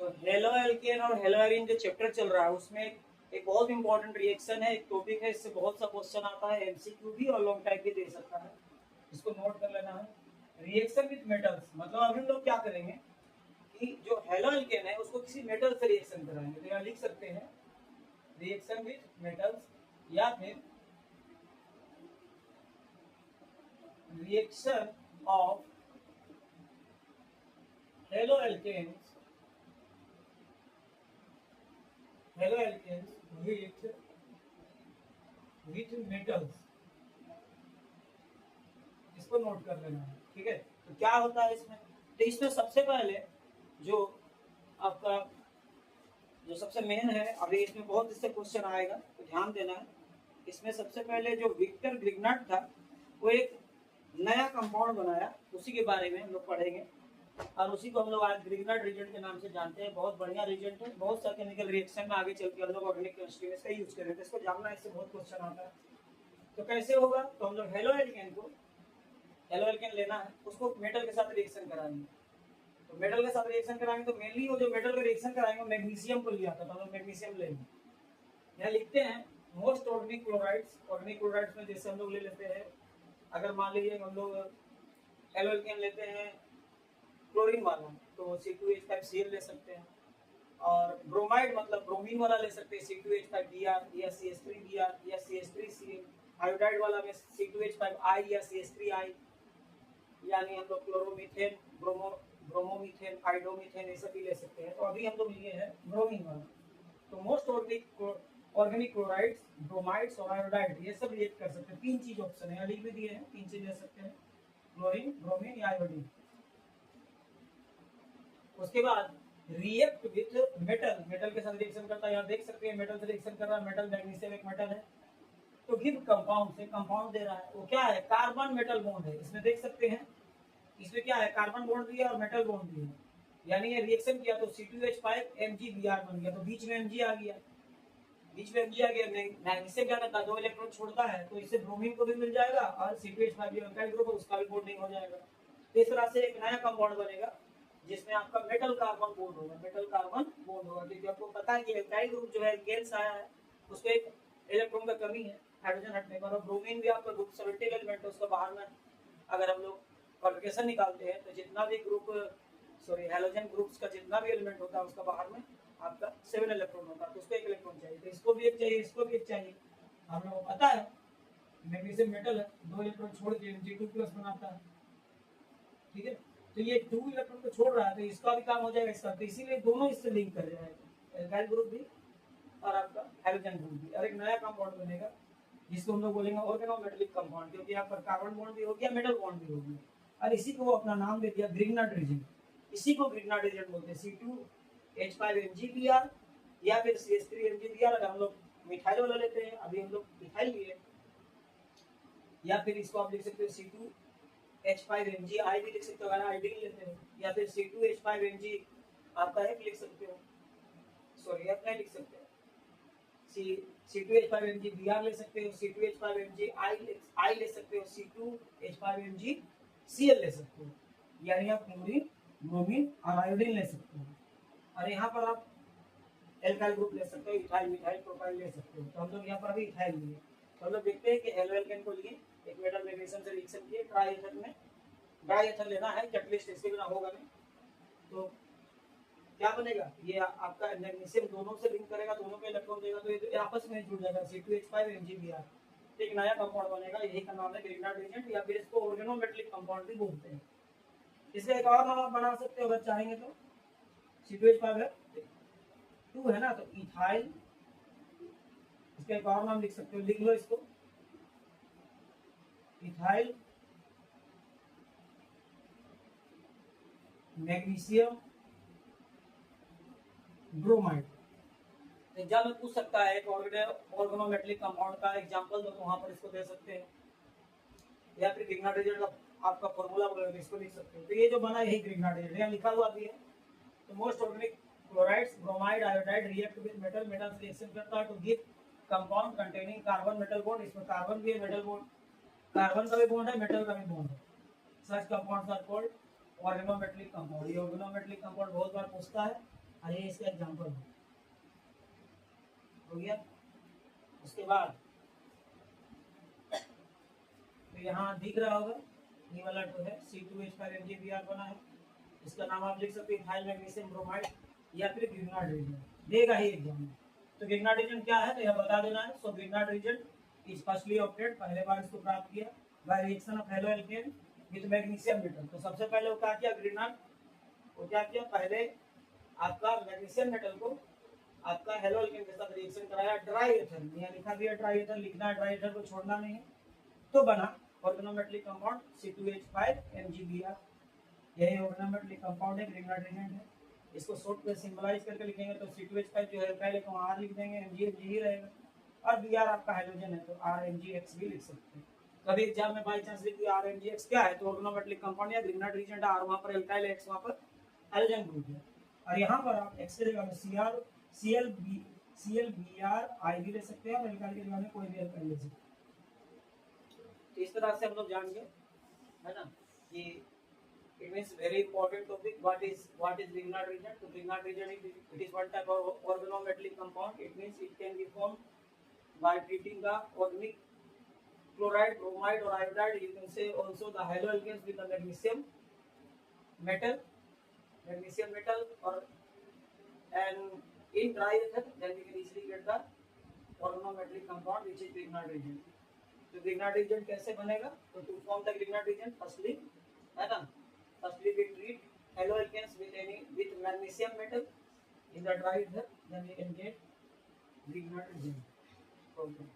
तो halo alkane और hello Erin जो चैप्टर चल रहा है उसमें एक बहुत इंपॉर्टेंट रिएक्शन है, एक टॉपिक है, इससे बहुत सा क्वेश्चन आता है, एमसीक्यू भी और लॉन्ग टाइप भी दे सकता है। इसको नोट कर लेना है। रिएक्शन विद मेटल्स, मतलब अभी हम लोग क्या करेंगे कि जो हेलो एल्केन है उसको किसी मेटल से रिएक्शन कराएंगे। तो यहाँ लिख सकते हैं रिएक्शन विद मेटल्स या फिर reaction of haloalkanes with metals. इसको नोट कर लेना है, ठीक है। तो क्या होता है इसमें, तो इसमें सबसे पहले जो आपका जो सबसे मेन है, अभी इसमें बहुत इससे क्वेश्चन आएगा तो ध्यान देना है। इसमें सबसे पहले जो विक्टर ग्रिग्नाट था वो एक नया कंपाउंड बनाया, उसी के बारे में हम लोग पढ़ेंगे और उसी को हम लोग आज ग्रिग्नाट रिएजेंट के नाम से जानते हैं। बहुत बढ़िया रिएजेंट है, बहुत सा केमिकल रिएक्शन में आगे चल के हम लोग ऑर्गेनिक केमिस्ट्री में इसका यूज करेंगे। इसको जानना, इससे बहुत क्वेश्चन आता है। तो कैसे होगा, तो हम लोग हेलो एल्केन लेना है, उसको मेटल के साथ रिएक्शन कराएंगे। तो मेटल के साथ रिएक्शन कराएंगे तो मेनली वो जो मेटल का रिएक्शन कराएंगे मैग्नीशियम को लिया था, तो हम लोग मैग्नीशियम लेंगे। यहाँ लिखते हैं most organic chlorides. Organic chlorides में जैसे हम लोग ले लेते हैं, अगर मान लीजिए हम लोग हेलो एल्केन लेते हैं क्लोरीन वाला, तो C2H5Cl ले सकते हैं। और ब्रोमाइड मतलब ब्रोमीन वाला ले सकते हैं, C2H5Br या CH3Br या CH3Cl। आयोडाइड वाला में C2H5I या CH3I, यानी हम लोग क्लोरोमीथेन, ब्रोमोमीथेन, आइडोमीथेन ये सब भी ले सकते हैं। तो अभी हम लोग लिए हैं ब्रोमीन वाला। तो मोस्ट ऑर्गेनिक क्लोराइड्स, ब्रोमाइड्स और आयोडाइड ये सब रिएक्ट कर सकते हैं। तीन चीज ऑप्शन है, लिख भी दिए हैं, तीन चीज ले सकते हैं, क्लोरीन, ब्रोमीन या आयोडीन। उसके बाद रिएक्ट विथ मेटल, मेटल के साथ रिएक्शन करता है। यहाँ देख सकते हैं मेटल से रिएक्शन कर रहा है, मेटल मैग्नीशियम एक मेटल है। तो गिव कंपाउंड से कंपाउंड दे रहा है, वो क्या है, कार्बन मेटल बॉन्ड है। इसमें देख सकते हैं, इसमें क्या है, कार्बन बॉन्ड भी है और मेटल बॉन्ड भी है। यानी ये रिएक्शन किया तो C2H5 MgBr बन गया, तो बीच में Mg आ गया, बीच में Mg आ गया। मैग्नीशियम क्या करता है, 2 इलेक्ट्रॉन छोड़ता है, तो इससे ब्रोमीन को भी मिल जाएगा और C2H5 भी अल्काइल ग्रुप है, उसका भी बॉन्डिंग हो जाएगा। तो इस तरह से एक नया कंपाउंड बनेगा जिसमें आपका मेटल कार्बन बॉन्ड होगा, मेटल कार्बन बॉन्ड होगा। क्योंकि आपको पता है कि अल्काइल ग्रुप जो है एल्केन्स आया है उसको एक इलेक्ट्रॉन का कमी है हाइड्रोजन हटने पर। और ब्रोमीन भी आपका ग्रुप 70 एलिमेंट है, उसका बाहर में अगर हम लोग कॉन्फिगरेशन निकालते हैं तो जितना भी ग्रुप हैलोजन ग्रुप्स का जितना भी एलिमेंट होता है उसका बाहर में आपका 7 इलेक्ट्रॉन होता है, तो उसको एक इलेक्ट्रॉन चाहिए। तो इसको भी एक चाहिए, इसको भी एक चाहिए। हम लोगों को पता है मैग्नीशियम मेटल है, 2 इलेक्ट्रॉन छोड़ के Mg2+ बनाता है, ठीक है। तो ये 2 इलेक्ट्रॉन को छोड़ रहा है, तो इसका भी काम हो जाएगा इसका, तो इसीलिए दोनों इससे लिंक कर जाएगा, एल्काइल ग्रुप भी और आपका हैलोजन ग्रुप भी। और एक नया कंपाउंड बनेगा जिसको हम लोग बोलेंगे ऑर्गेनोमेटेलिक कंपाउंड, क्योंकि यहाँ पर कार्बन बॉन्ड भी हो गया, मेटल बॉन्ड भी हो गया, और इसी को वो अपना नाम दे दिया ग्रिग्नाट रिएजेंट। इसी को ग्रिग्नाट रिएजेंट बोलते हैं, C2H5MgBr या फिर CH3MgBr। अगर हम लोग मिथाइल वाला लेते हैं, अभी हम लोग मिथाइल लिए, या फिर इसको आप लिख सकते हो C2H5MgI भी लिख सकते हो अगर आयोडीन लेते हैं, या फिर C2H5Mg आपका एक लिख सकते हो, सॉरी आप नहीं लिख सकते, C2H5MgBr ले सकते हो, C2H5MgI ले सकते हो, C2H5MgCl ले सकते हो, यानी आप क्लोरीन, ब्रोमीन और आयोडीन ले सकते हो। और यहाँ पर आप एल्काइल ग्रुप ले सकते हो, इथाइल, मिथाइल, प्रोपाइल ले सकते हो। तो हम लोग यहाँ पर अभी इथाइल लिए। तो हम लोग देखते हैं कि हेलो एल्केन को लिए, एक मेटल मैग्नीशियम से रिएक्शन किए, ट्राई एथर में ड्राई एथर लेना है, कैटलिस्ट इसके बिना होगा नहीं। तो क्या बनेगा, ये आपका मैग्नीशियम दोनों से लिंक करेगा, दोनों पे इलेक्ट्रॉन देगा, तो ये आपस में जुड़ जाएगा, C2H5MgBr। एक नया कंपाउंड बनेगा, यही का नाम है ग्रिग्नाट रिएजेंट, या फिर इसको ऑर्गेनोमेटेलिक कंपाउंड भी बोलते हैं। इसका एक और नाम आप बना सकते हो अगर चाहेंगे तो, C2H5 है ना, तो इथाइल, इसका एक और नाम लिख सकते हो, लिख लो इसको, इथाइल मैग्नीशियम ब्रोमाइड। एग्जाम में पूछ सकता है एक ऑर्गेनोमेटेलिक कंपाउंड का एग्जांपल दो, तो वहां पर इसको दे सकते हैं, या फिर ग्रिग्नाट रिएजेंट का आपका फॉर्मूला बोलोगे इसको लिख सकते हो। तो ये जो बना यही ग्रिग्नाट रिएजेंट, यहाँ लिखा हुआ भी है। तो most organic chlorides, bromide, iodide react with metal, metal से रिएक्शन करता है to give compound containing carbon metal bond. इसमें कार्बन भी है, मेटल बॉन्ड, कार्बन का भी बॉन्ड है, मेटल का भी बॉन्ड है। Such compounds are called organometallic compound. ये ऑर्गेनोमेटेलिक कंपाउंड बहुत बार पूछता है, और ये इसका एग्जाम्पल हो गया। उसके बाद तो यहाँ दिख रहा होगा ये वाला जो है C2H5MgBr बना है। इसका नाम आप लिख सकते हैं इथाइल मैग्नीशियम ब्रोमाइड या फिर ग्रिग्नार्ड रीजन देगा ही एग्जाम में। तो ग्रिग्नार्ड रीजन क्या है तो यह बता देना है। So Grignard reagent is firstly obtained, पहले बार इसको प्राप्त किया by reaction of halo alkane with magnesium metal. तो सबसे पहले वो क्या किया ग्रिग्नार्ड, वो क्या किया पहले आपका मैग्नीशियम मेटल को आपका हेलो एल्केन के साथ रिएक्शन कराया ड्राई एथर में, यहाँ लिखा भी है ड्राई एथर, लिखना है ड्राई एथर को छोड़ना नहीं है। तो बना ऑर्गेनोमेटलिक कंपाउंड C2H5MgBr। यही ऑर्गेनोमेटलिक कंपाउंड है, ग्रिग्नार्ड रीजन है। इसको शॉर्ट में सिंबलाइज करके लिखेंगे तो C2H5 जो है पहले को R लिख देंगे, MgMg ही रहेगा, और Br आपका हाइड्रोजन है तो RMgX भी लिख सकते हैं। कभी एग्जाम में बाई चांस लिख दिया RMgX क्या है तो ऑर्गेनोमेटलिक कंपाउंड या ग्रिग्नार्ड रीजन R वहां पर एल्काइल X वहां पर हाइड्रोजन ग्रुप है। और यहाँ पर आप X के जगह में ClBr भी ले सकते हैं और एल्काइल की जगह में कोई भी एल्काइल ले सकते हैं। तो इस तरह से हम लोग जान गए है ना कि it means very important topic what is Grignard region. So Grignard region it is one type of organometallic compound. It means it can be formed by treating the organic chloride, bromide or iodide. You can say also the haloalkanes with the magnesium metal or and in dry ether then we can easily get the organometallic compound which is Grignard region. तो Grignard region कैसे बनेगा तो to form the Grignard region firstly है ना firstly we treat haloalkanes with magnesium metal in the dry ether then we can get Grignard region. Okay.